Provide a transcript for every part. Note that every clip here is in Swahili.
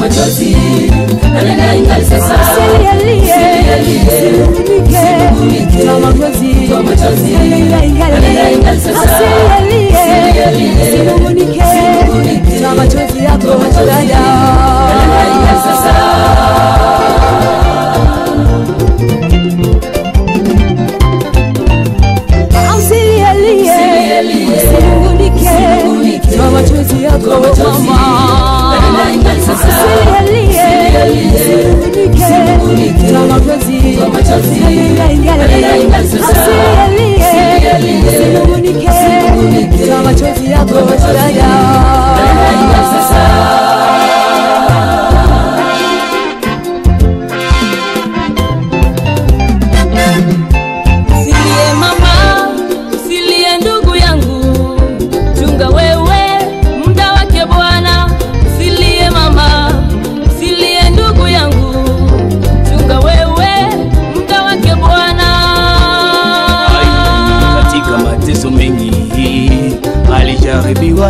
machozi, kalenda ingali sasa. Usilie, usinungunike, toa machozi, kalenda ingali sasa. Usilie, usinungunike, toa machozi yako dada, kalenda ingali sasa. Machozi yako mama, kalenda ingali sasa. Usinungunike, toa machozi, kalenda ingali sasa. Usinungunike, toa machozi yako dada, kalenda ingali sasa.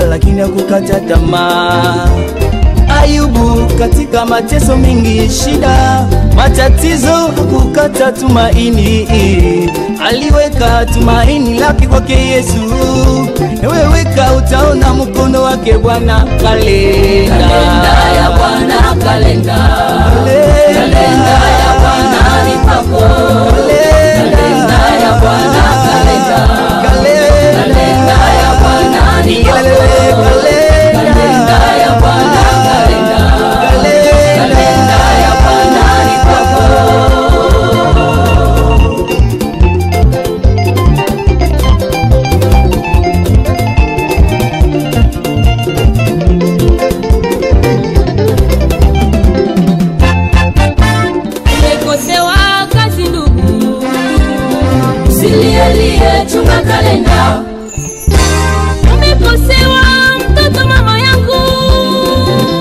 Lakini hakukata tamaa. Ayubu katika mateso mengi, shida, matatizo, hakukata tumaini. Aliweka tumaini lake kwake Yesu. Ewe weka, utaona mkono wake Bwana. Kalenda ya Bwana, kalenda ya Bwana ni pako. Kalenda ya Bwana, kalenda ya Bwana ni pako. Kalenda ya Bwana, kalenda ya Bwana ni pako. Umekosewa kazi ndugu, usilie, chunga kalenda. Umekosewa mtoto mama yangu,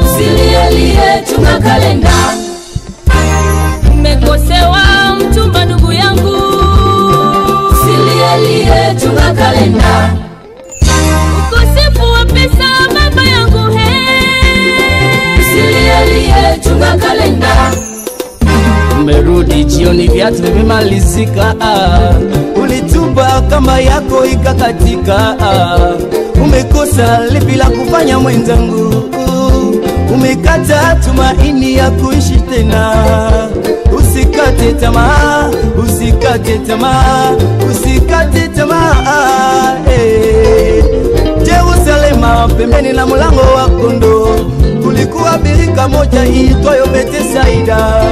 usilie, chunga kalenda. Umekosewa mchumba ndugu yangu, usilie, chunga kalenda. Ukosefu wa pesa baba yangu usilie, chunga kalenda. Umerudi jioni, viatu vimemalizika. Ulitupa kamba yako ikakatika. Umekosa lipi la kufanya mwenzangu. Umekata tumaini ya kuishi tena. Usikate tamaa, usikate tamaa, usikate tamaa. Jerusalema pembeni na mlango wa kondoo, kulikuwa birika moja iitwayo Bethsaida.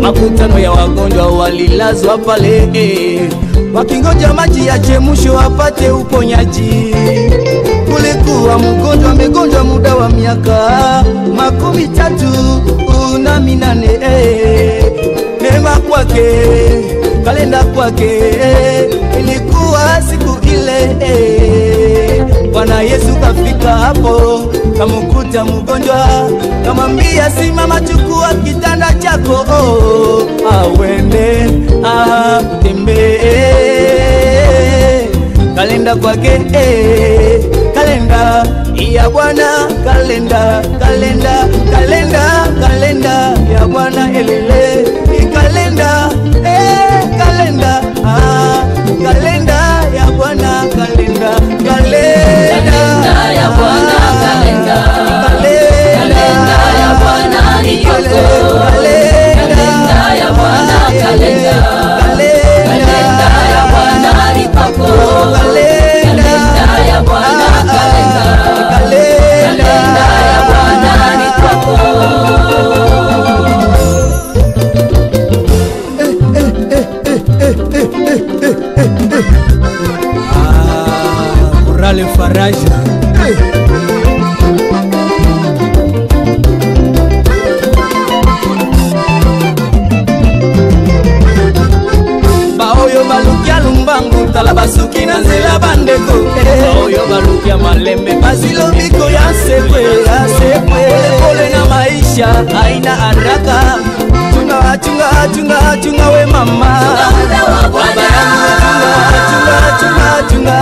Makutano ya wagonjwa walilazwa pale, wakingoja maji yachemshwe apate uponyaji. Kulikuwa mgonjwa amegonjwa muda wa miaka 38. Neema kwake, kalenda kwake, ilikuwa siku ile. Bwana Yesu kafika hapo, kamukuta mgonjwa, kamwambia simama, chukua kitanda chako, awende atembee. Kalenda kwake, kalenda ya Bwana, kalenda ya Bwana, elele kalenda, kalenda, kalenda ya Bwana, kalenda ya Bwana, kalenda ya Bwana ni pako. Kalenda ya Bwana, kalenda ya Bwana ni pako. Kalenda ya Bwana, kalenda ya Bwana ni pako. Morale Faraja. Baoyo balukia lumbangu, talabasuki na nzela bandeko. Baoyo balukia malembe, basilo biko ya sekwe. Pole na maisha, haina haraka. Chunga we mama. Chunga muda wa Bwana. Chunga.